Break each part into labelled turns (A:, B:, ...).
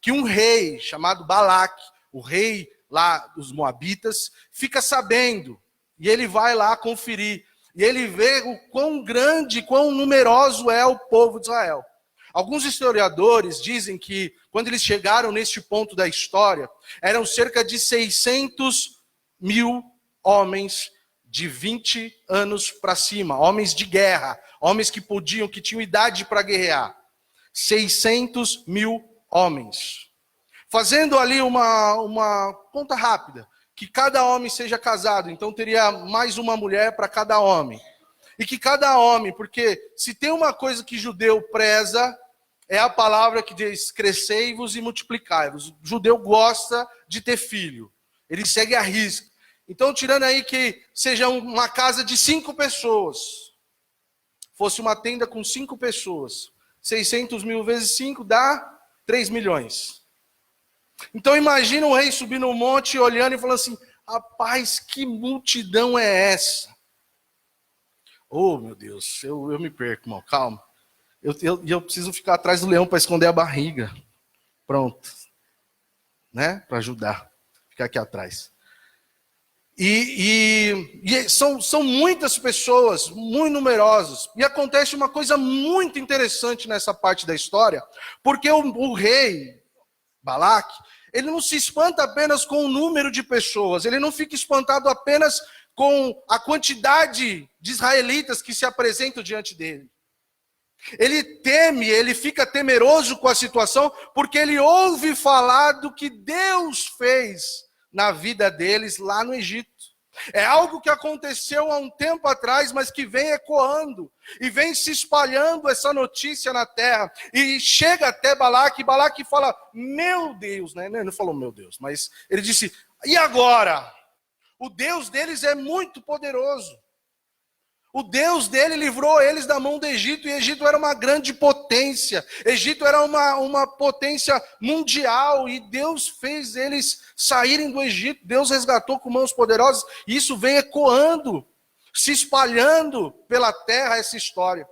A: que um rei chamado Balaque, o rei lá dos Moabitas, fica sabendo, e ele vai lá conferir, e ele vê o quão grande, quão numeroso é o povo de Israel. Alguns historiadores dizem que, quando eles chegaram neste ponto da história, eram cerca de 600.000 homens de 20 anos para cima, homens de guerra, homens que tinham idade para guerrear. 600.000 homens. Fazendo ali uma conta rápida, que cada homem seja casado, então teria mais uma mulher para cada homem. E que cada homem, porque se tem uma coisa que judeu preza, é a palavra que diz, crescei-vos e multiplicai-vos. O judeu gosta de ter filho, ele segue a risca. Então, tirando aí que seja uma casa de 5 pessoas, fosse uma tenda com 5 pessoas, 600.000 vezes 5 dá 3 milhões. Então imagina o rei subir no monte, olhando e falando assim, rapaz, que multidão é essa? Oh, meu Deus, eu me perco, irmão, calma. Eu preciso ficar atrás do leão para esconder a barriga. Pronto. Né? Para ajudar. Ficar aqui atrás. E são muitas pessoas, muito numerosas. E acontece uma coisa muito interessante nessa parte da história, porque o rei Balaque, ele não se espanta apenas com o número de pessoas, ele não fica espantado apenas com a quantidade de israelitas que se apresentam diante dele. Ele teme, ele fica temeroso com a situação, porque ele ouve falar do que Deus fez na vida deles lá no Egito. É algo que aconteceu há um tempo atrás, mas que vem ecoando, e vem se espalhando essa notícia na terra, e chega até Balaque, e Balaque fala, meu Deus, né? Ele não falou meu Deus, mas ele disse, e agora? O Deus deles é muito poderoso. O Deus dele livrou eles da mão do Egito, e Egito era uma grande potência. Egito era uma potência mundial, e Deus fez eles saírem do Egito. Deus resgatou com mãos poderosas, e isso vem ecoando, se espalhando pela terra essa história.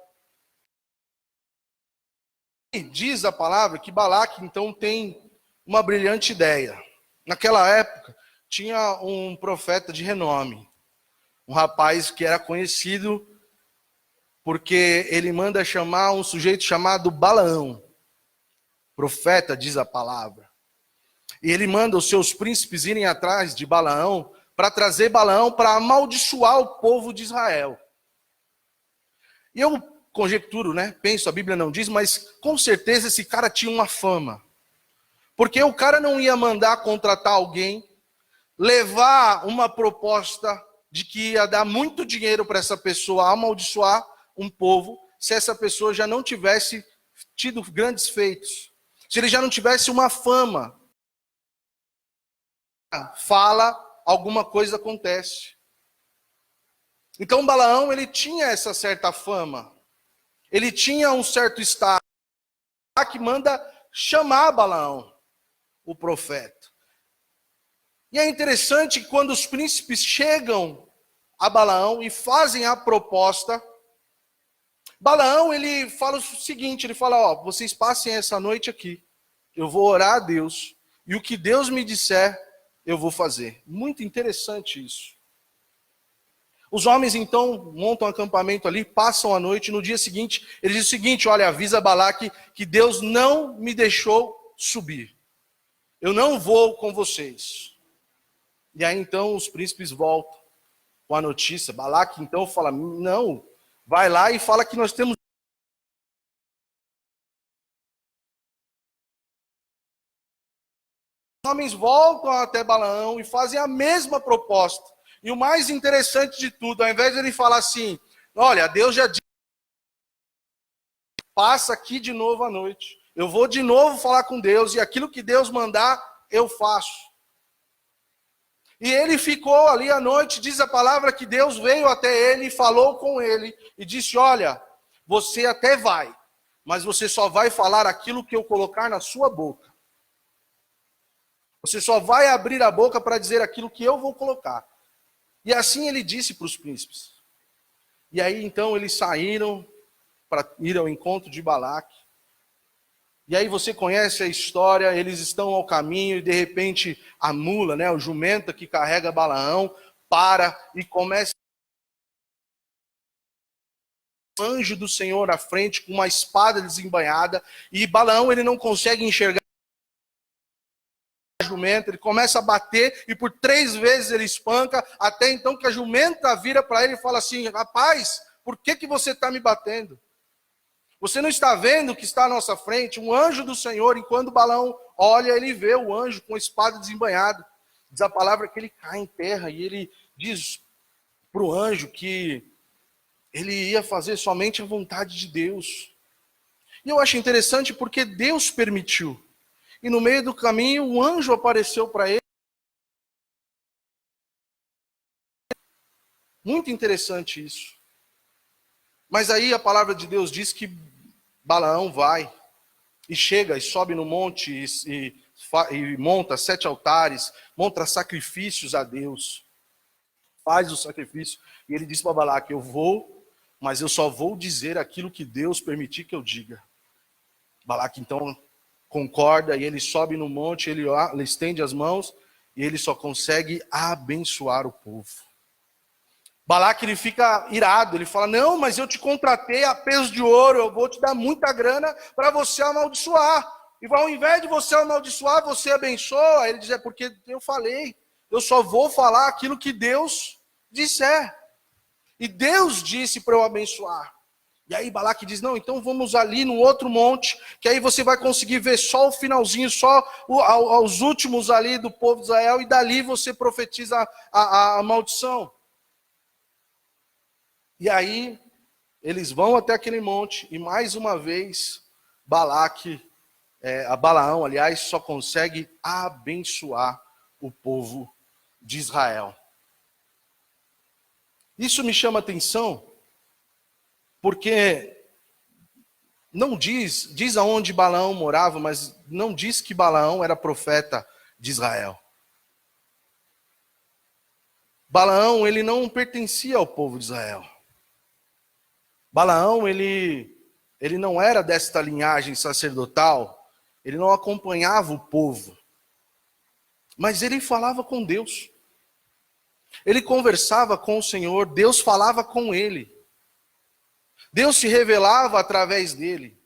A: E diz a palavra que Balaque então tem uma brilhante ideia. Naquela época, tinha um profeta de renome. Um rapaz que era conhecido porque ele manda chamar um sujeito chamado Balaão. Profeta, diz a palavra. E ele manda os seus príncipes irem atrás de Balaão para trazer Balaão para amaldiçoar o povo de Israel. E eu conjecturo, né? Penso, a Bíblia não diz, mas com certeza esse cara tinha uma fama. Porque o cara não ia mandar contratar alguém, levar uma proposta de que ia dar muito dinheiro para essa pessoa amaldiçoar um povo, se essa pessoa já não tivesse tido grandes feitos, se ele já não tivesse uma fama. Fala, alguma coisa acontece. Então Balaão, ele tinha essa certa fama, ele tinha um certo status, que manda chamar Balaão, o profeta. E é interessante que quando os príncipes chegam a Balaão e fazem a proposta, Balaão, ele fala o seguinte, ele fala, ó, vocês passem essa noite aqui, eu vou orar a Deus, e o que Deus me disser, eu vou fazer. Muito interessante isso. Os homens então montam um acampamento ali, passam a noite, no dia seguinte, ele diz o seguinte, olha, avisa Balaque que Deus não me deixou subir. Eu não vou com vocês. E aí então os príncipes voltam com a notícia. Balaque então fala, não, vai lá e fala que nós temos... Os homens voltam até Balaão e fazem a mesma proposta. E o mais interessante de tudo, ao invés de ele falar assim, olha, Deus já disse, passa aqui de novo à noite. Eu vou de novo falar com Deus e aquilo que Deus mandar, eu faço. E ele ficou ali à noite, diz a palavra que Deus veio até ele e falou com ele e disse, olha, você até vai, mas você só vai falar aquilo que eu colocar na sua boca. Você só vai abrir a boca para dizer aquilo que eu vou colocar. E assim ele disse para os príncipes. E aí então eles saíram para ir ao encontro de Balaque. E aí você conhece a história, eles estão ao caminho e de repente a mula, né, o jumento que carrega Balaão, para e começa um anjo do Senhor à frente com uma espada desembainhada e Balaão ele não consegue enxergar o jumento, ele começa a bater e por 3 vezes ele espanca, até então que a jumenta vira para ele e fala assim, rapaz, por que você está me batendo? Você não está vendo que está à nossa frente um anjo do Senhor, e quando Balaão olha, ele vê o anjo com a espada desembainhada. Diz a palavra que ele cai em terra e ele diz para o anjo que ele ia fazer somente a vontade de Deus. E eu acho interessante porque Deus permitiu. E no meio do caminho, o anjo apareceu para ele. Muito interessante isso. Mas aí a palavra de Deus diz que Balaão vai e chega e sobe no monte e monta 7 altares, monta sacrifícios a Deus, faz o sacrifício. E ele diz para Balaque, eu vou, mas eu só vou dizer aquilo que Deus permitir que eu diga. Balaque então concorda e ele sobe no monte, ele estende as mãos e ele só consegue abençoar o povo. Balaque ele fica irado, ele fala, não, mas eu te contratei a peso de ouro, eu vou te dar muita grana para você amaldiçoar. E ao invés de você amaldiçoar, você abençoa. Ele diz, é porque eu falei, eu só vou falar aquilo que Deus disser. E Deus disse para eu abençoar. E aí Balaque diz, não, então vamos ali no outro monte, que aí você vai conseguir ver só o finalzinho, só os últimos ali do povo de Israel, e dali você profetiza a maldição. E aí, eles vão até aquele monte, e mais uma vez, Balaão, aliás, só consegue abençoar o povo de Israel. Isso me chama atenção, porque não diz aonde Balaão morava, mas não diz que Balaão era profeta de Israel. Balaão, ele não pertencia ao povo de Israel. Balaão, ele não era desta linhagem sacerdotal, ele não acompanhava o povo, mas ele falava com Deus. Ele conversava com o Senhor, Deus falava com ele. Deus se revelava através dele.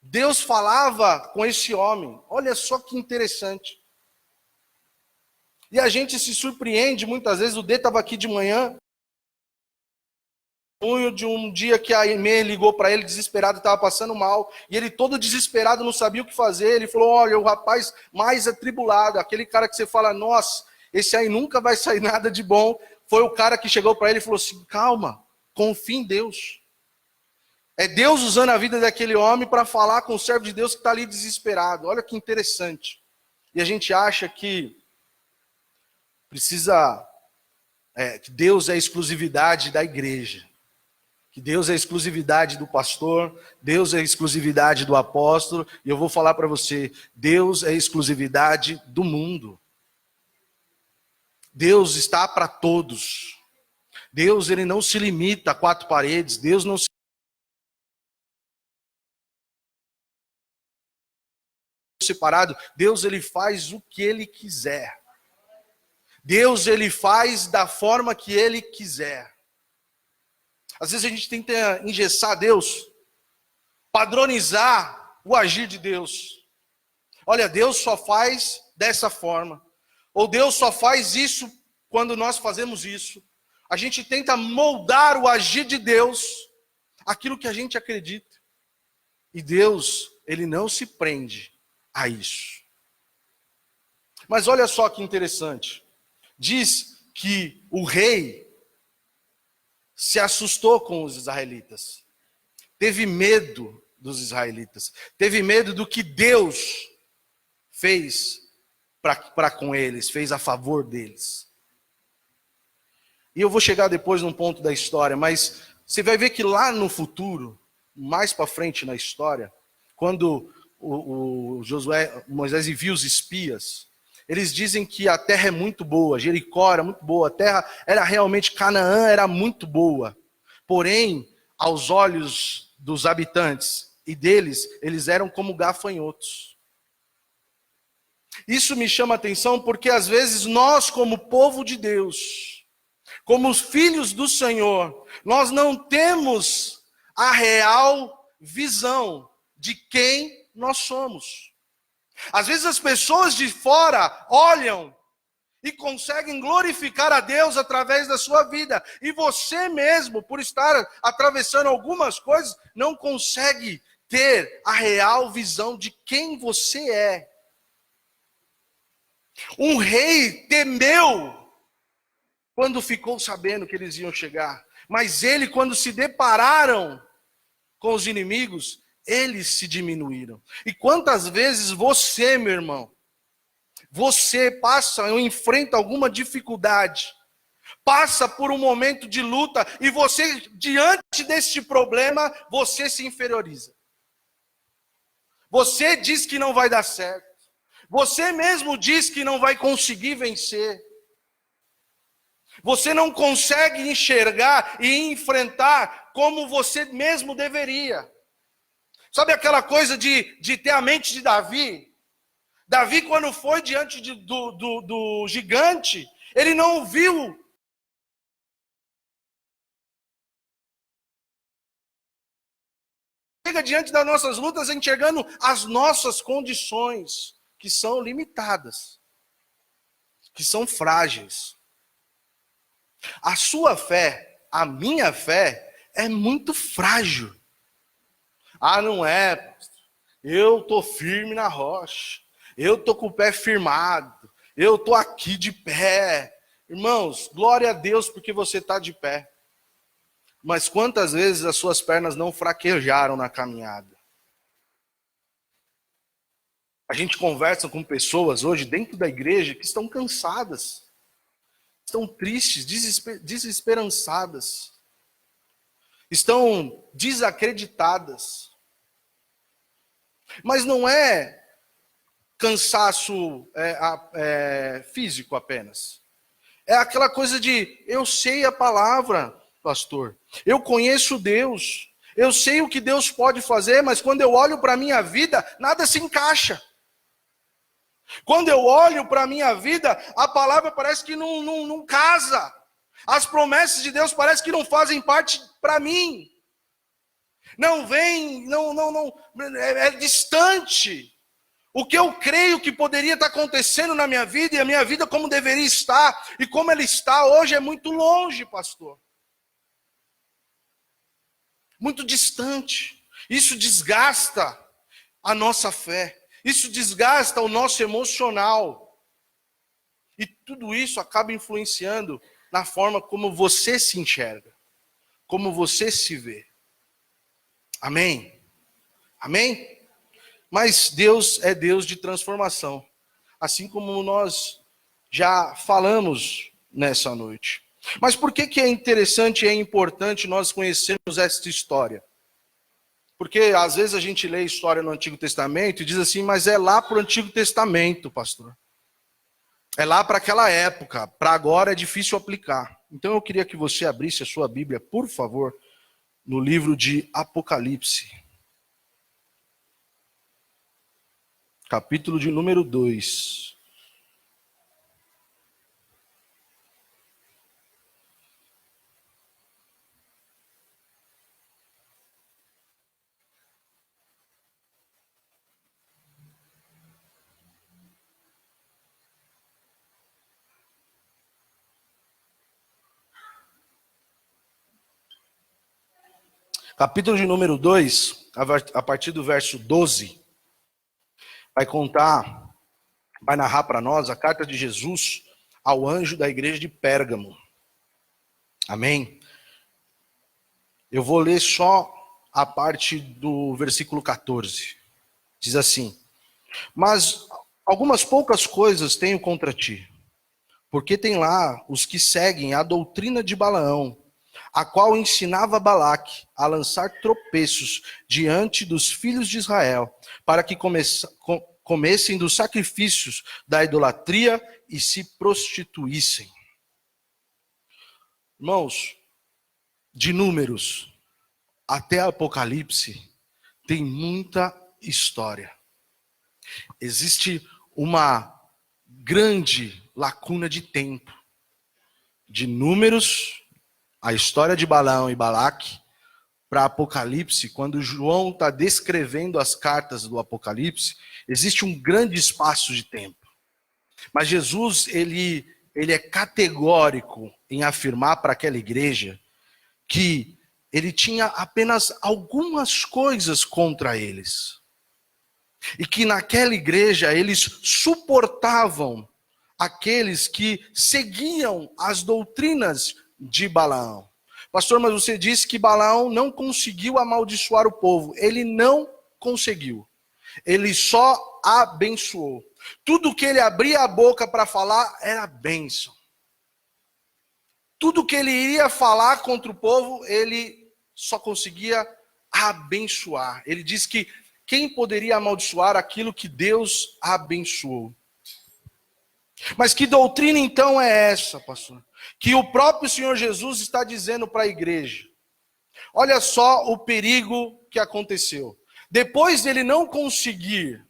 A: Deus falava com esse homem. Olha só que interessante. E a gente se surpreende muitas vezes, o D estava aqui de manhã, de um dia que a Aimee ligou para ele desesperado, estava passando mal, e ele todo desesperado, não sabia o que fazer, ele falou, olha, o rapaz mais atribulado, aquele cara que você fala, nossa, esse aí nunca vai sair nada de bom, foi o cara que chegou para ele e falou assim, calma, confia em Deus. É Deus usando a vida daquele homem para falar com o servo de Deus que está ali desesperado, olha que interessante. E a gente acha que que Deus é a exclusividade da igreja. Que Deus é a exclusividade do pastor, Deus é a exclusividade do apóstolo, e eu vou falar para você, Deus é a exclusividade do mundo. Deus está para todos. Deus, ele não se limita a 4 paredes, Deus não se separado, Deus, ele faz o que ele quiser. Deus, ele faz da forma que ele quiser. Às vezes a gente tenta engessar Deus, padronizar o agir de Deus. Olha, Deus só faz dessa forma. Ou Deus só faz isso quando nós fazemos isso. A gente tenta moldar o agir de Deus, aquilo que a gente acredita. E Deus, ele não se prende a isso. Mas olha só que interessante. Diz que o rei se assustou com os israelitas. Teve medo dos israelitas. Teve medo do que Deus fez para com eles, fez a favor deles. E eu vou chegar depois num ponto da história, mas você vai ver que lá no futuro, mais para frente na história, quando Moisés envia os espias, eles dizem que a terra é muito boa, Jericó era muito boa, a terra era realmente, Canaã era muito boa. Porém, aos olhos dos habitantes, e deles, eles eram como gafanhotos. Isso me chama a atenção porque às vezes nós, como povo de Deus, como os filhos do Senhor, nós não temos a real visão de quem nós somos. Às vezes as pessoas de fora olham e conseguem glorificar a Deus através da sua vida. E você mesmo, por estar atravessando algumas coisas, não consegue ter a real visão de quem você é. Um rei temeu quando ficou sabendo que eles iam chegar. Mas ele, quando se depararam com os inimigos, eles se diminuíram. E quantas vezes você, meu irmão, você passa ou enfrenta alguma dificuldade, passa por um momento de luta e você, diante deste problema, você se inferioriza. Você diz que não vai dar certo. Você mesmo diz que não vai conseguir vencer. Você não consegue enxergar e enfrentar como você mesmo deveria. Sabe aquela coisa de ter a mente de Davi? Davi, quando foi diante do gigante, ele não viu. Chega diante das nossas lutas enxergando as nossas condições, que são limitadas, que são frágeis. A sua fé, a minha fé, é muito frágil. Ah, não é, pastor. Eu estou firme na rocha. Eu estou com o pé firmado. Eu estou aqui de pé. Irmãos, glória a Deus porque você está de pé. Mas quantas vezes as suas pernas não fraquejaram na caminhada? A gente conversa com pessoas hoje dentro da igreja que estão cansadas. Estão tristes, desesperançadas. Estão desacreditadas. Mas não é cansaço físico apenas. É aquela coisa de, eu sei a palavra, pastor. Eu conheço Deus. Eu sei o que Deus pode fazer, mas quando eu olho para a minha vida, nada se encaixa. Quando eu olho para a minha vida, a palavra parece que não casa. As promessas de Deus parece que não fazem parte para mim. Não vem, é distante. O que eu creio que poderia estar acontecendo na minha vida e a minha vida como deveria estar e como ela está hoje é muito longe, pastor. Muito distante. Isso desgasta a nossa fé. Isso desgasta o nosso emocional. E tudo isso acaba influenciando na forma como você se enxerga, como você se vê. Amém? Amém? Mas Deus é Deus de transformação, assim como nós já falamos nessa noite. Mas por que é interessante e é importante nós conhecermos esta história? Porque às vezes a gente lê história no Antigo Testamento e diz assim, mas é lá para o Antigo Testamento, pastor. É lá para aquela época, para agora é difícil aplicar. Então eu queria que você abrisse a sua Bíblia, por favor, no livro de Apocalipse. Capítulo de número 2. Capítulo de número 2, a partir do verso 12, vai narrar para nós a carta de Jesus ao anjo da igreja de Pérgamo. Amém? Eu vou ler só a parte do versículo 14. Diz assim: mas algumas poucas coisas tenho contra ti, porque tem lá os que seguem a doutrina de Balaão, a qual ensinava Balaque a lançar tropeços diante dos filhos de Israel, para que comessem dos sacrifícios da idolatria e se prostituíssem. Irmãos, de Números até Apocalipse, tem muita história. Existe uma grande lacuna de tempo, de Números, a história de Balaão e Balaque, para Apocalipse. Quando João está descrevendo as cartas do Apocalipse, existe um grande espaço de tempo. Mas Jesus, ele é categórico em afirmar para aquela igreja que ele tinha apenas algumas coisas contra eles. E que naquela igreja eles suportavam aqueles que seguiam as doutrinas de Balaão. Pastor, mas você disse que Balaão não conseguiu amaldiçoar o povo. Ele não conseguiu. Ele só abençoou. Tudo que ele abria a boca para falar era bênção. Tudo que ele iria falar contra o povo, ele só conseguia abençoar. Ele diz que quem poderia amaldiçoar aquilo que Deus abençoou? Mas que doutrina então é essa, pastor? Que o próprio Senhor Jesus está dizendo para a igreja. Olha só o perigo que aconteceu. Depois dele não conseguir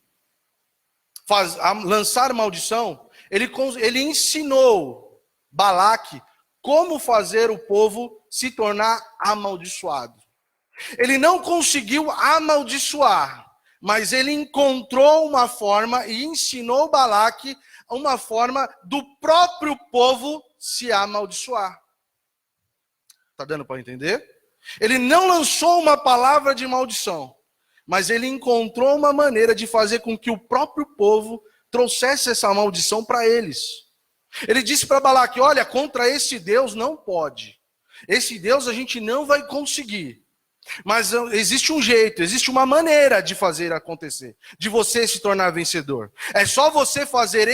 A: lançar maldição, ele ensinou Balaque como fazer o povo se tornar amaldiçoado. Ele não conseguiu amaldiçoar, mas ele encontrou uma forma e ensinou Balaque uma forma do próprio povo se amaldiçoar. Está dando para entender? Ele não lançou uma palavra de maldição, mas ele encontrou uma maneira de fazer com que o próprio povo trouxesse essa maldição para eles. Ele disse para Balaque, olha, contra esse Deus não pode. Esse Deus a gente não vai conseguir. Mas existe um jeito, existe uma maneira de fazer acontecer, de você se tornar vencedor. É só você fazer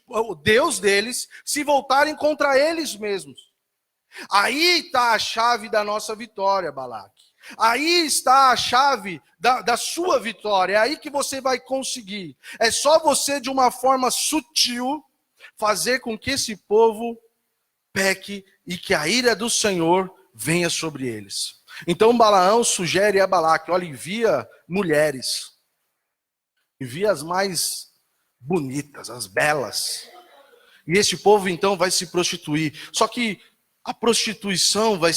A: o Deus deles se voltarem contra eles mesmos. Aí está a chave da nossa vitória, Balaque. Aí está a chave da sua vitória. É aí que você vai conseguir. É só você, de uma forma sutil, fazer com que esse povo peque e que a ira do Senhor venha sobre eles. Então Balaão sugere a Balaque, olha, envia mulheres. Envia as mais bonitas, as belas. E esse povo então vai se prostituir. Só que a prostituição vai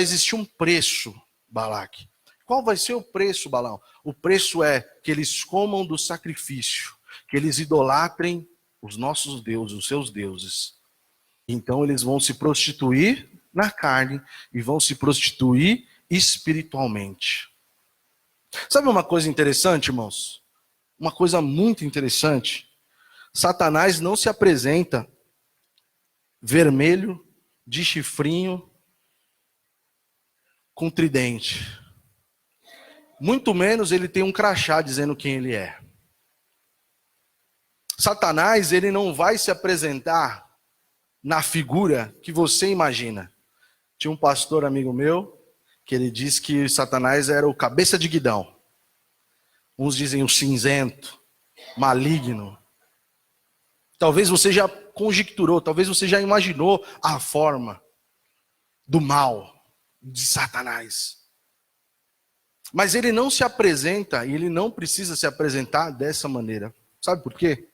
A: existir um preço, Balaque. Qual vai ser o preço, Balaão? O preço é que eles comam do sacrifício, que eles idolatrem os nossos deuses, os seus deuses. Então eles vão se prostituir na carne e vão se prostituir espiritualmente. Sabe uma coisa interessante, irmãos? Uma coisa muito interessante. Satanás não se apresenta vermelho, de chifrinho, com tridente. Muito menos ele tem um crachá dizendo quem ele é. Satanás, ele não vai se apresentar na figura que você imagina. Tinha um pastor amigo meu, que ele disse que Satanás era o cabeça de guidão. Uns dizem o cinzento, maligno. Talvez você já conjecturou, talvez você já imaginou a forma do mal de Satanás. Mas ele não se apresenta, e ele não precisa se apresentar dessa maneira. Sabe por quê?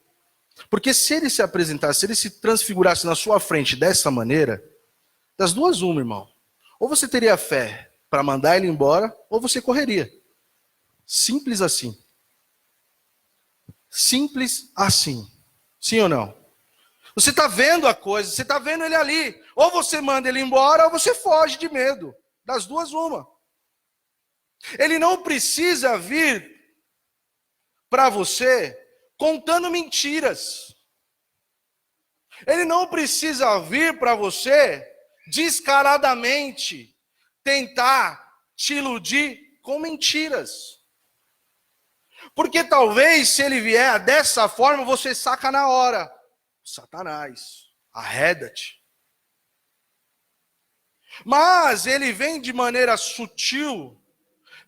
A: Porque se ele se apresentasse, se ele se transfigurasse na sua frente dessa maneira, das duas uma, irmão. Ou você teria fé para mandar ele embora, ou você correria. Simples assim. Simples assim. Sim ou não? Você está vendo a coisa, você está vendo ele ali. Ou você manda ele embora, ou você foge de medo. Das duas uma. Ele não precisa vir para você contando mentiras. Ele não precisa vir para você descaradamente tentar te iludir com mentiras. Porque talvez se ele vier dessa forma, você saca na hora. Satanás, arreda-te. Mas ele vem de maneira sutil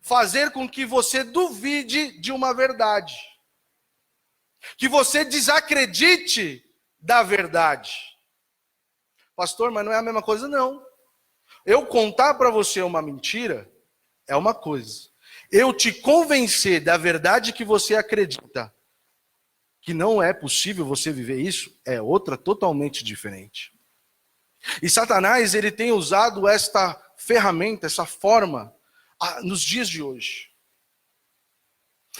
A: fazer com que você duvide de uma verdade. Que você desacredite da verdade. Pastor, mas não é a mesma coisa, não. Eu contar para você uma mentira é uma coisa. eu te convencer da verdade que você acredita, que não é possível você viver isso, é outra totalmente diferente. E Satanás, ele tem usado esta ferramenta, essa forma, nos dias de hoje.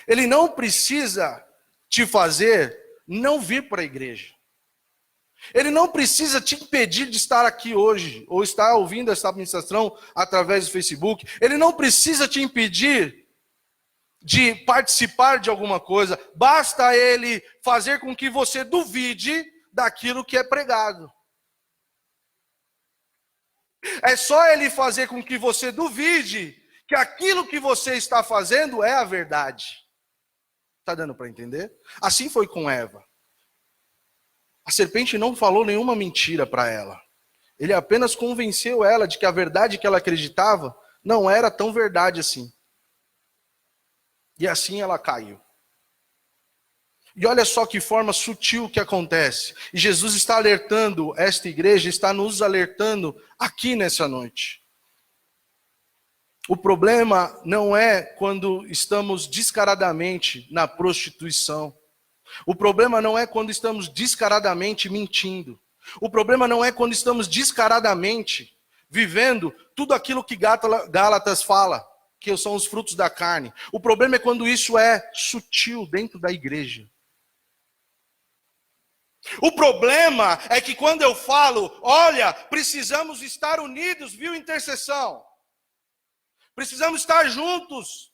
A: Ele não precisa te fazer não vir para a igreja. Ele não precisa te impedir de estar aqui hoje, ou estar ouvindo essa ministração através do Facebook. Ele não precisa te impedir de participar de alguma coisa. Basta ele fazer com que você duvide daquilo que é pregado. É só ele fazer com que você duvide que aquilo que você está fazendo é a verdade. Está dando para entender? Assim foi com Eva. A serpente não falou nenhuma mentira para ela. Ele apenas convenceu ela de que a verdade que ela acreditava não era tão verdade assim. E assim ela caiu. E olha só que forma sutil que acontece. E Jesus está alertando esta igreja, está nos alertando aqui nessa noite. O problema não é quando estamos descaradamente na prostituição. O problema não é quando estamos descaradamente mentindo. O problema não é quando estamos descaradamente vivendo tudo aquilo que Gálatas fala, que são os frutos da carne. O problema é quando isso é sutil dentro da igreja. O problema é que quando eu falo, olha, precisamos estar unidos, viu, intercessão? Precisamos estar juntos.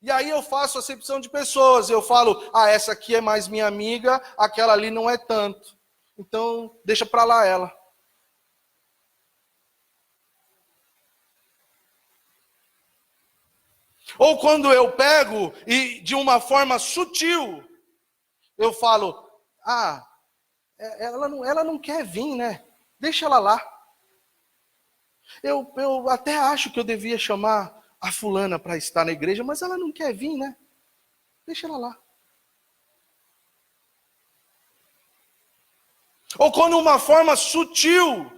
A: E aí eu faço acepção de pessoas. Eu falo, essa aqui é mais minha amiga, aquela ali não é tanto. Então, deixa para lá ela. Ou quando eu pego e de uma forma sutil, eu falo, ela não quer vir, né? Deixa ela lá. Eu até acho que eu devia chamar a fulana para estar na igreja, mas ela não quer vir, né? Deixa ela lá. Ou quando uma forma sutil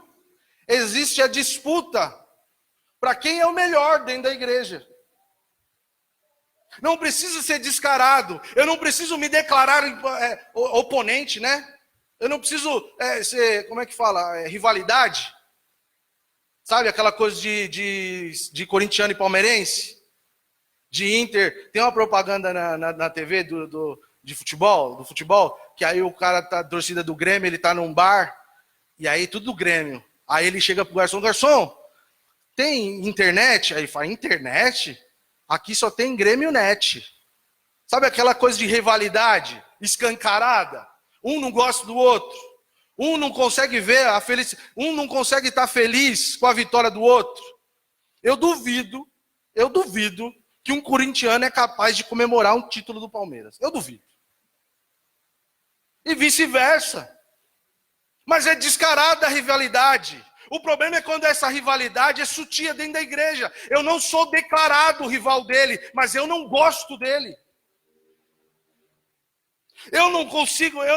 A: existe a disputa para quem é o melhor dentro da igreja. Não precisa ser descarado. Eu não preciso me declarar oponente, né? Eu não preciso ser, como é que fala? Rivalidade. Sabe aquela coisa de corintiano e palmeirense? De Inter. Tem uma propaganda na TV do futebol, que aí o cara tá, torcida do Grêmio, ele tá num bar, e aí tudo do Grêmio. Aí ele chega pro garçom, tem internet? Aí ele fala, internet? Aqui só tem Grêmio Net. Sabe aquela coisa de rivalidade escancarada? Um não gosta do outro. Um não consegue ver a felicidade. Um não consegue estar feliz com a vitória do outro. Eu duvido que um corintiano é capaz de comemorar um título do Palmeiras. Eu duvido. E vice-versa. Mas é descarada a rivalidade. O problema é quando essa rivalidade é sutil dentro da igreja. Eu não sou declarado rival dele, mas eu não gosto dele. Eu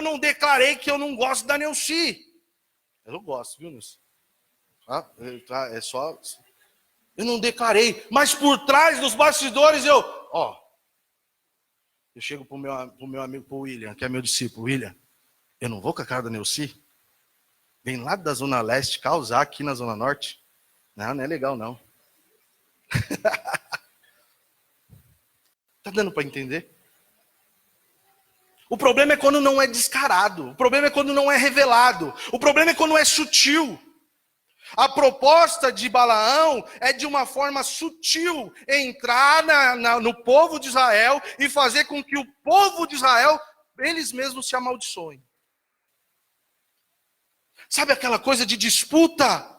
A: não declarei que eu não gosto da Neuci. Eu não gosto, viu, Neuci? É só... Eu não declarei, mas por trás dos bastidores eu chego pro meu amigo, pro William, que é meu discípulo, William, eu não vou com a cara da Neuci? Vem lá da Zona Leste causar aqui na Zona Norte? Não é legal não. Tá dando para entender? O problema é quando não é descarado. O problema é quando não é revelado. O problema é quando é sutil. A proposta de Balaão é de uma forma sutil entrar no povo de Israel e fazer com que o povo de Israel, eles mesmos se amaldiçoem. Sabe aquela coisa de disputa?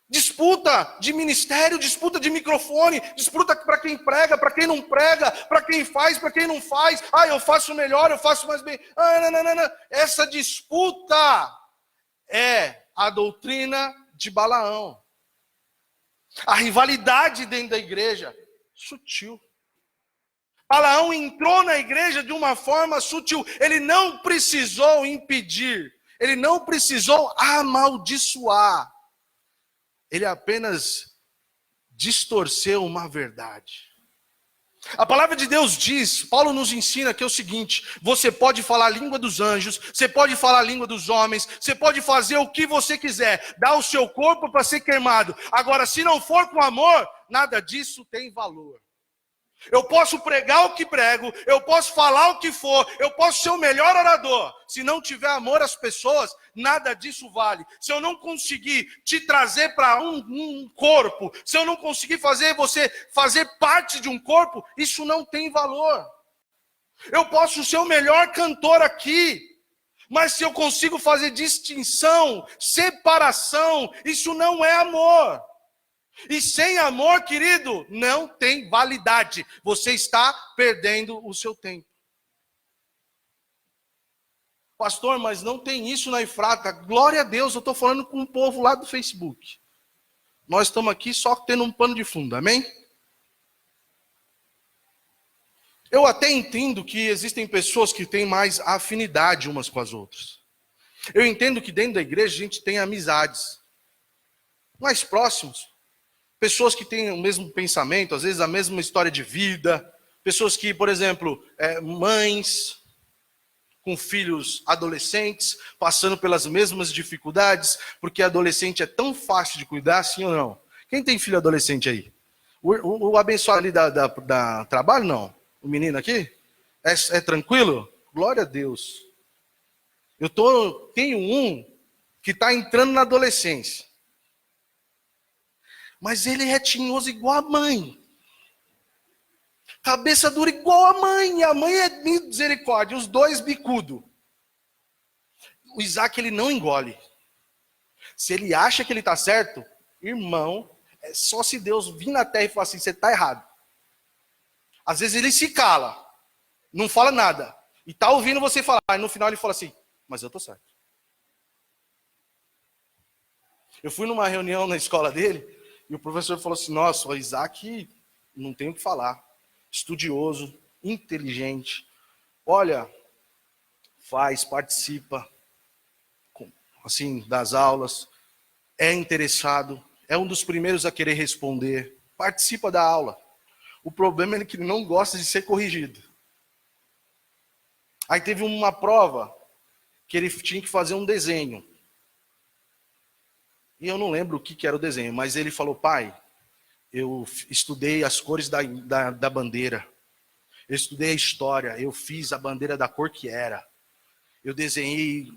A: Disputa de ministério, disputa de microfone, disputa para quem prega, para quem não prega, para quem faz, para quem não faz. Eu faço melhor, eu faço mais bem. Não. Essa disputa é a doutrina de Balaão. A rivalidade dentro da igreja, sutil. Balaão entrou na igreja de uma forma sutil. Ele não precisou impedir, ele não precisou amaldiçoar. Ele apenas distorceu uma verdade. A palavra de Deus diz, Paulo nos ensina que é o seguinte: você pode falar a língua dos anjos, você pode falar a língua dos homens, você pode fazer o que você quiser, dar o seu corpo para ser queimado. Agora, se não for com amor, nada disso tem valor. Eu posso pregar o que prego, eu posso falar o que for, eu posso ser o melhor orador. Se não tiver amor às pessoas, nada disso vale. Se eu não conseguir te trazer para um corpo, se eu não conseguir fazer você fazer parte de um corpo, isso não tem valor. Eu posso ser o melhor cantor aqui, mas se eu consigo fazer distinção, separação, isso não é amor. E sem amor, querido, não tem validade. Você está perdendo o seu tempo. Pastor, mas não tem isso na Efrata. Glória a Deus, eu estou falando com o povo lá do Facebook. Nós estamos aqui só tendo um pano de fundo, amém? Eu até entendo que existem pessoas que têm mais afinidade umas com as outras. Eu entendo que dentro da igreja a gente tem amizades mais próximos. Pessoas que têm o mesmo pensamento, às vezes a mesma história de vida. Pessoas que, por exemplo, mães com filhos adolescentes, passando pelas mesmas dificuldades, porque adolescente é tão fácil de cuidar, sim ou não? Quem tem filho adolescente aí? O abençoado ali da trabalho, não? O menino aqui? É tranquilo? Glória a Deus. Tenho um que está entrando na adolescência. Mas ele é tinhoso igual a mãe. Cabeça dura igual a mãe. E a mãe é misericórdia. Os dois bicudo. O Isaac, ele não engole. Se ele acha que ele está certo, irmão, é só se Deus vir na terra e falar assim, você está errado. Às vezes ele se cala. Não fala nada. E está ouvindo você falar. E no final ele fala assim, mas eu estou certo. Eu fui numa reunião na escola dele. E o professor falou assim, nossa, o Isaac não tem o que falar. Estudioso, inteligente. Olha, participa, assim, das aulas. É interessado. É um dos primeiros a querer responder. Participa da aula. O problema é que ele não gosta de ser corrigido. Aí teve uma prova que ele tinha que fazer um desenho. E eu não lembro o que era o desenho, mas ele falou, pai, eu estudei as cores da bandeira. Eu estudei a história, eu fiz a bandeira da cor que era. Eu desenhei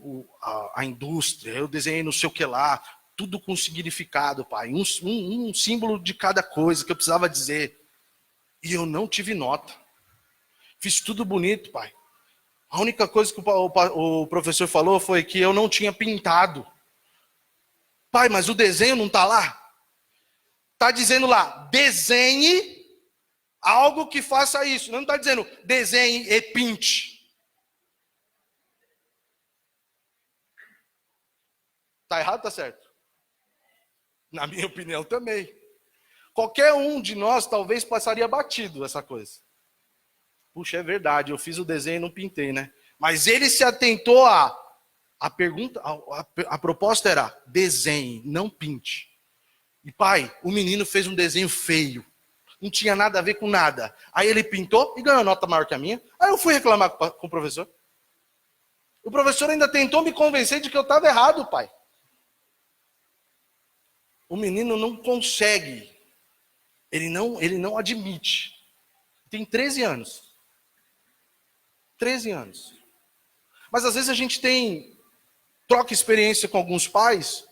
A: a indústria, eu desenhei não sei o que lá. Tudo com significado, pai. Um símbolo de cada coisa que eu precisava dizer. E eu não tive nota. Fiz tudo bonito, pai. A única coisa que o professor falou foi que eu não tinha pintado. Pai, mas o desenho não está lá? Está dizendo lá, desenhe algo que faça isso. Não está dizendo, desenhe e pinte. Está errado ou está certo? Na minha opinião também. Qualquer um de nós talvez passaria batido essa coisa. Puxa, é verdade, eu fiz o desenho e não pintei, né? Mas ele se atentou a pergunta, a proposta era, desenhe, não pinte. E pai, o menino fez um desenho feio. Não tinha nada a ver com nada. Aí ele pintou e ganhou nota maior que a minha. Aí eu fui reclamar com o professor. O professor ainda tentou me convencer de que eu estava errado, pai. O menino não consegue. Ele não admite. Tem 13 anos. 13 anos. Mas às vezes a gente troca experiência com alguns pais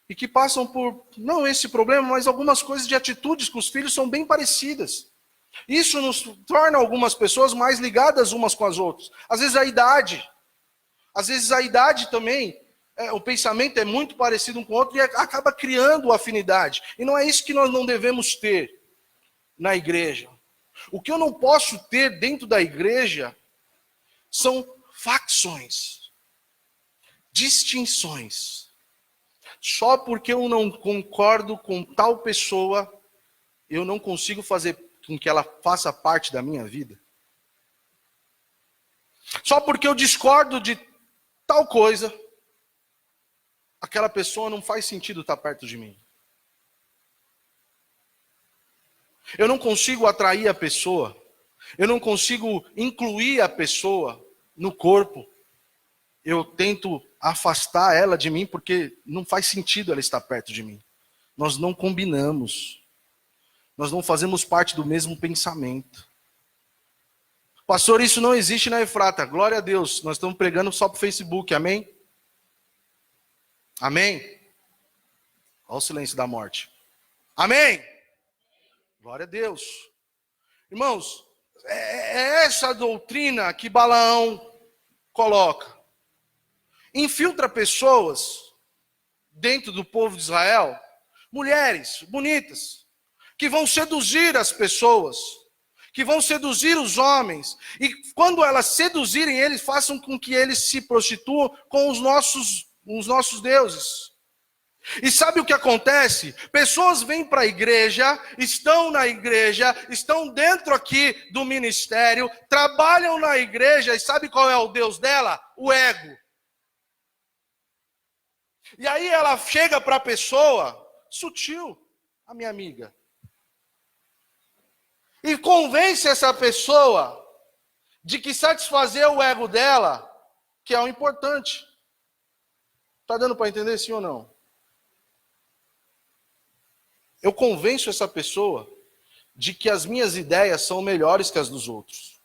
A: e que passam por, não esse problema, mas algumas coisas de atitudes com os filhos são bem parecidas. Isso nos torna algumas pessoas mais ligadas umas com as outras. Às vezes a idade. Às vezes a idade também, o pensamento é muito parecido um com o outro e acaba criando afinidade. E não é isso que nós não devemos ter na igreja. O que eu não posso ter dentro da igreja são facções, distinções. Só porque eu não concordo com tal pessoa, eu não consigo fazer com que ela faça parte da minha vida. Só porque eu discordo de tal coisa, aquela pessoa não faz sentido estar perto de mim. Eu não consigo atrair a pessoa Eu não consigo incluir a pessoa no corpo. Eu tento afastar ela de mim porque não faz sentido ela estar perto de mim. Nós não combinamos. Nós não fazemos parte do mesmo pensamento. Pastor, isso não existe na Efrata. Glória a Deus. Nós estamos pregando só para o Facebook. Amém? Amém? Olha o silêncio da morte. Amém? Glória a Deus. Irmãos, é essa doutrina que Balaão coloca. Infiltra pessoas dentro do povo de Israel, mulheres bonitas, que vão seduzir as pessoas, que vão seduzir os homens, e quando elas seduzirem eles, façam com que eles se prostituam com os nossos deuses. E sabe o que acontece? Pessoas vêm para a igreja, estão na igreja, estão dentro aqui do ministério, trabalham na igreja, e sabe qual é o Deus dela? O ego. E aí ela chega para a pessoa, sutil, a minha amiga, e convence essa pessoa de que satisfazer o ego dela, que é o importante. Está dando para entender sim ou não? Eu convenço essa pessoa de que as minhas ideias são melhores que as dos outros.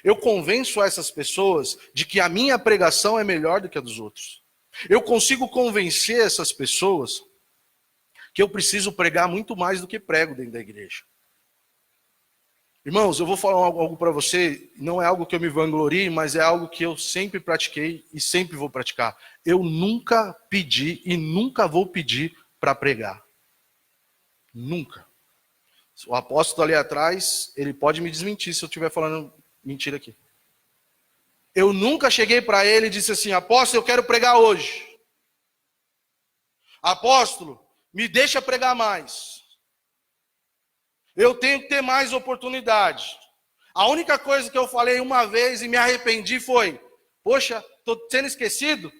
A: Eu convenço essas pessoas de que a minha pregação é melhor do que a dos outros. Eu consigo convencer essas pessoas que eu preciso pregar muito mais do que prego dentro da igreja. Irmãos, eu vou falar algo para você, não é algo que eu me vanglorie, mas é algo que eu sempre pratiquei e sempre vou praticar. Eu nunca pedi e nunca vou pedir para pregar. Nunca. O apóstolo ali atrás, ele pode me desmentir se eu estiver falando mentira aqui. Eu nunca cheguei para ele e disse assim: apóstolo, eu quero pregar hoje. Apóstolo, me deixa pregar mais. Eu tenho que ter mais oportunidade. A única coisa que eu falei uma vez e me arrependi foi: poxa, estou sendo esquecido?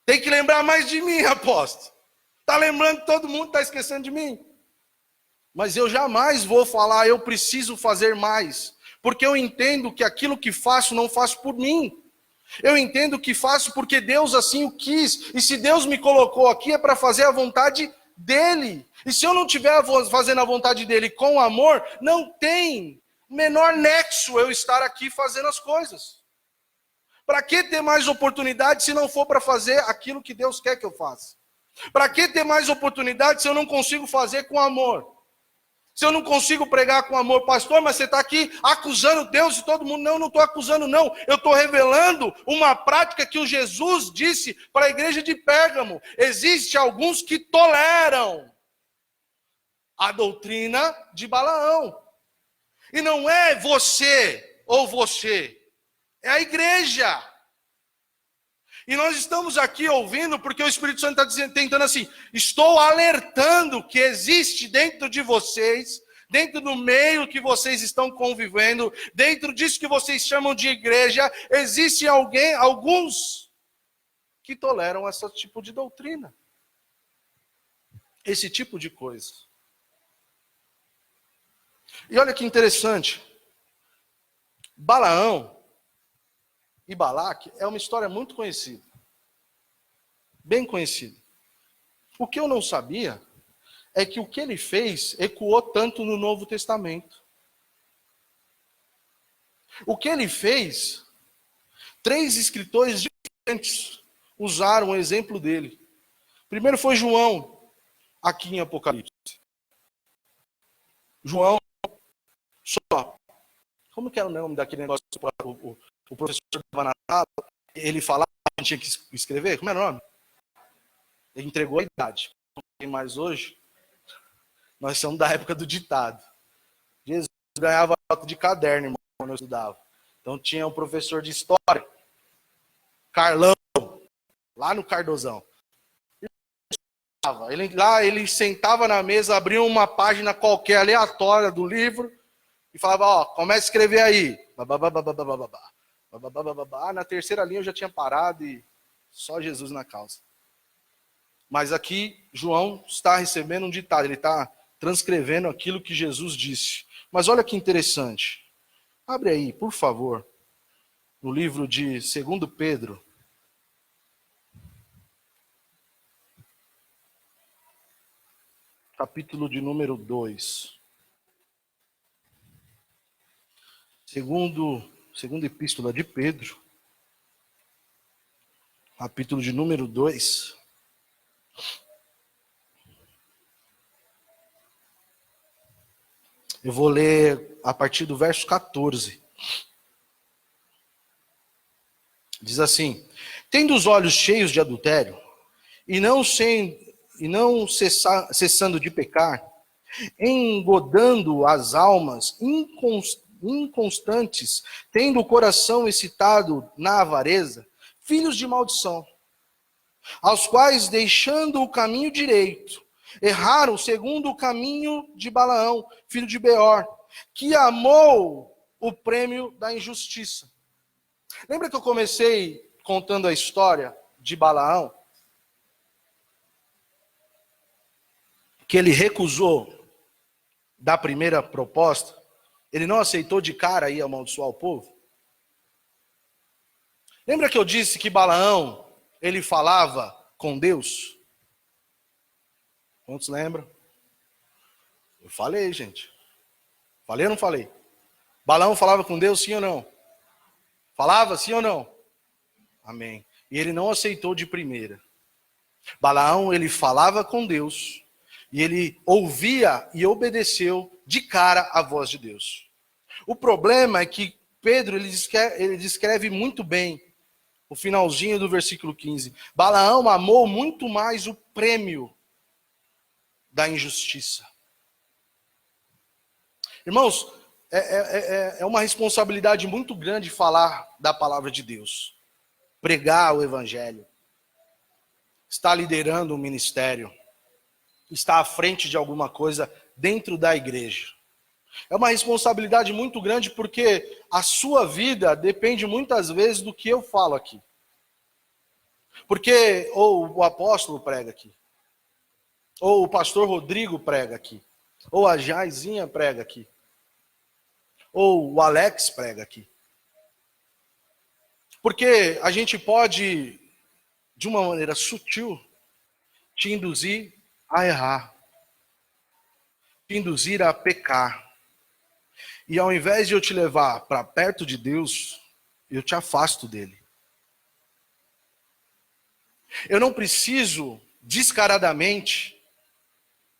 A: Tem que lembrar mais de mim, apóstolo. Está lembrando que todo mundo está esquecendo de mim. Mas eu jamais vou falar, eu preciso fazer mais. Porque eu entendo que aquilo que faço, não faço por mim. Eu entendo que faço porque Deus assim o quis. E se Deus me colocou aqui é para fazer a vontade dEle. E se eu não estiver fazendo a vontade dEle com amor, não tem menor nexo eu estar aqui fazendo as coisas. Para que ter mais oportunidade se não for para fazer aquilo que Deus quer que eu faça? Para que ter mais oportunidade se eu não consigo fazer com amor? Se eu não consigo pregar com amor? Pastor, mas você está aqui acusando Deus e todo mundo. Não, não estou acusando não. Eu estou revelando uma prática que o Jesus disse para a igreja de Pérgamo. Existem alguns que toleram a doutrina de Balaão. E não é você ou você, é a igreja. E nós estamos aqui ouvindo porque o Espírito Santo está tentando assim: estou alertando que existe dentro de vocês, dentro do meio que vocês estão convivendo, dentro disso que vocês chamam de igreja, existe alguns que toleram esse tipo de doutrina, esse tipo de coisa. E olha que interessante, Balaão e Balaque é uma história muito conhecida. Bem conhecida. O que eu não sabia é que o que ele fez ecoou tanto no Novo Testamento. O que ele fez, 3 escritores diferentes usaram o exemplo dele. Primeiro foi João, aqui em Apocalipse. João, só. Como que era o nome daquele negócio? O professor estava na sala, ele falava que tinha que escrever. Como era o nome? Ele entregou a idade. Não tem mais hoje. Nós somos da época do ditado. Jesus ganhava nota de caderno, irmão, quando eu estudava. Então tinha um professor de história, Carlão, lá no Cardozão. Ele sentava na mesa, abria uma página qualquer aleatória do livro e falava: ó, começa a escrever aí. Na terceira linha eu já tinha parado e só Jesus na causa. Mas aqui João está recebendo um ditado, ele está transcrevendo aquilo que Jesus disse. Mas olha que interessante. Abre aí, por favor, no livro de 2 Pedro. Capítulo de número 2. Segunda epístola de Pedro. Capítulo de número 2. Eu vou ler a partir do verso 14. Diz assim: tendo os olhos cheios de adultério, cessando de pecar, engodando as almas inconstantes, tendo o coração excitado na avareza, filhos de maldição, aos quais, deixando o caminho direito, erraram segundo o caminho de Balaão, filho de Beor, que amou o prêmio da injustiça. Lembra que eu comecei contando a história de Balaão? Que ele recusou da primeira proposta, ele não aceitou de cara ir amaldiçoar o povo. Lembra que eu disse que Balaão, ele falava com Deus? Quantos lembram? Eu falei, gente. Falei ou não falei? Balaão falava com Deus, sim ou não? Falava, sim ou não? Amém. E ele não aceitou de primeira. Balaão, ele falava com Deus, e ele ouvia e obedeceu de cara a voz de Deus. O problema é que Pedro, ele descreve muito bem o finalzinho do versículo 15. Balaão amou muito mais o prêmio da injustiça. Irmãos, é uma responsabilidade muito grande falar da palavra de Deus. Pregar o evangelho. Estar liderando um ministério. Estar à frente de alguma coisa dentro da igreja. É uma responsabilidade muito grande porque a sua vida depende muitas vezes do que eu falo aqui. Porque ou o apóstolo prega aqui, ou o pastor Rodrigo prega aqui, ou a Jaizinha prega aqui, ou o Alex prega aqui. Porque a gente pode, de uma maneira sutil, te induzir a errar, te induzir a pecar. E ao invés de eu te levar para perto de Deus, eu te afasto dele. Eu não preciso, descaradamente,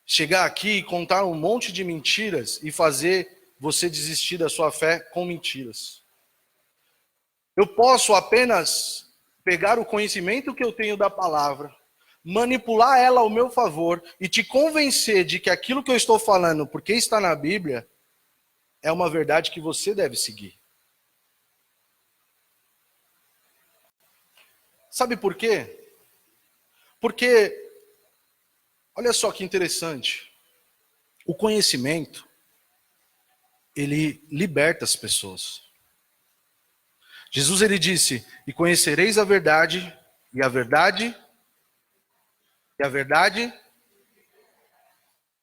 A: chegar aqui e contar um monte de mentiras e fazer você desistir da sua fé com mentiras. Eu posso apenas pegar o conhecimento que eu tenho da palavra, manipular ela ao meu favor e te convencer de que aquilo que eu estou falando, porque está na Bíblia, é uma verdade que você deve seguir. Sabe por quê? Porque, olha só que interessante, o conhecimento, ele liberta as pessoas. Jesus, ele disse, e conhecereis a verdade, e a verdade,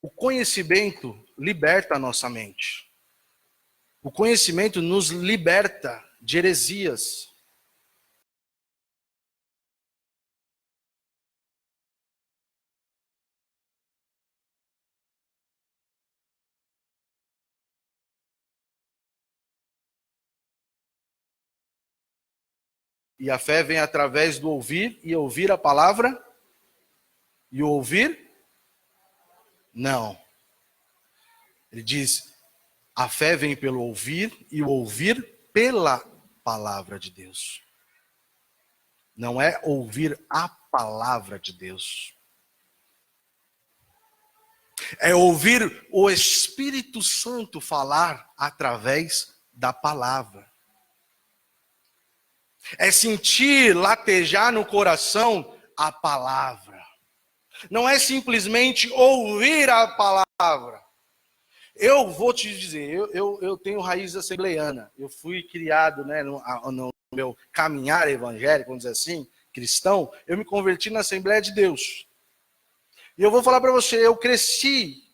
A: o conhecimento liberta a nossa mente. O conhecimento nos liberta de heresias. E a fé vem através do ouvir, e ouvir a palavra, e o ouvir, não. Ele diz, a fé vem pelo ouvir, e o ouvir pela palavra de Deus. Não é ouvir a palavra de Deus. É ouvir o Espírito Santo falar através da palavra. É sentir, latejar no coração a palavra. Não é simplesmente ouvir a palavra. Eu vou te dizer, eu tenho raiz assembleiana. Eu fui criado, né, no meu caminhar evangélico, vamos dizer assim, cristão. Eu me converti na Assembleia de Deus. E eu vou falar para você, eu cresci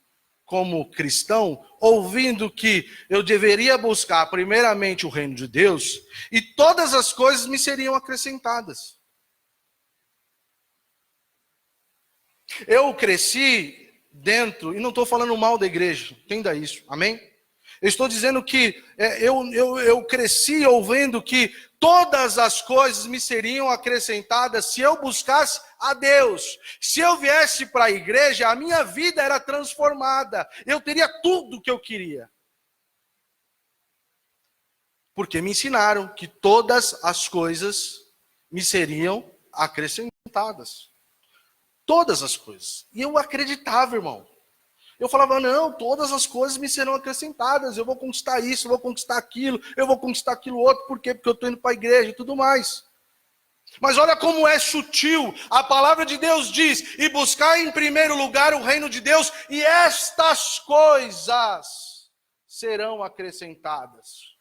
A: como cristão, ouvindo que eu deveria buscar primeiramente o reino de Deus e todas as coisas me seriam acrescentadas. Eu cresci dentro, e não estou falando mal da igreja, entenda isso, amém? Eu estou dizendo que eu cresci ouvindo que todas as coisas me seriam acrescentadas se eu buscasse a Deus. Se eu viesse para a igreja, a minha vida era transformada. Eu teria tudo o que eu queria. Porque me ensinaram que todas as coisas me seriam acrescentadas. Todas as coisas. E eu acreditava, irmão. Eu falava, não, todas as coisas me serão acrescentadas. Eu vou conquistar isso, eu vou conquistar aquilo, eu vou conquistar aquilo outro. Por quê? Porque eu estou indo para a igreja e tudo mais. Mas olha como é sutil. A palavra de Deus diz, e buscar em primeiro lugar o reino de Deus, e estas coisas serão acrescentadas.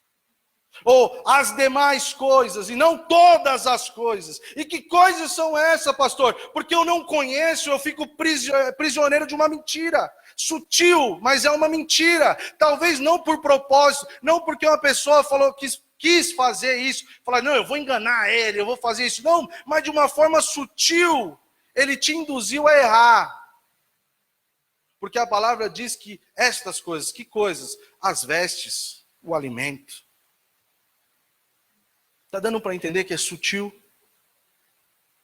A: Ou as demais coisas, e não todas as coisas. E que coisas são essas, pastor? Porque eu não conheço, eu fico prisioneiro de uma mentira. Sutil, mas é uma mentira. Talvez não por propósito, não porque uma pessoa falou que quis fazer isso, falar, não, eu vou enganar ele, eu vou fazer isso. Não, mas de uma forma sutil, ele te induziu a errar. Porque a palavra diz que estas coisas, que coisas? As vestes, o alimento. Está dando para entender que é sutil?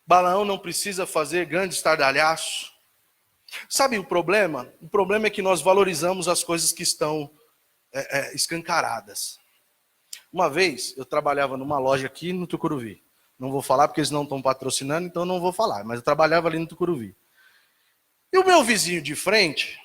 A: Balaão não precisa fazer grandes estardalhaços. Sabe o problema? O problema é que nós valorizamos as coisas que estão escancaradas. Uma vez, eu trabalhava numa loja aqui no Tucuruvi. Não vou falar porque eles não estão patrocinando, então não vou falar. Mas eu trabalhava ali no Tucuruvi. E o meu vizinho de frente,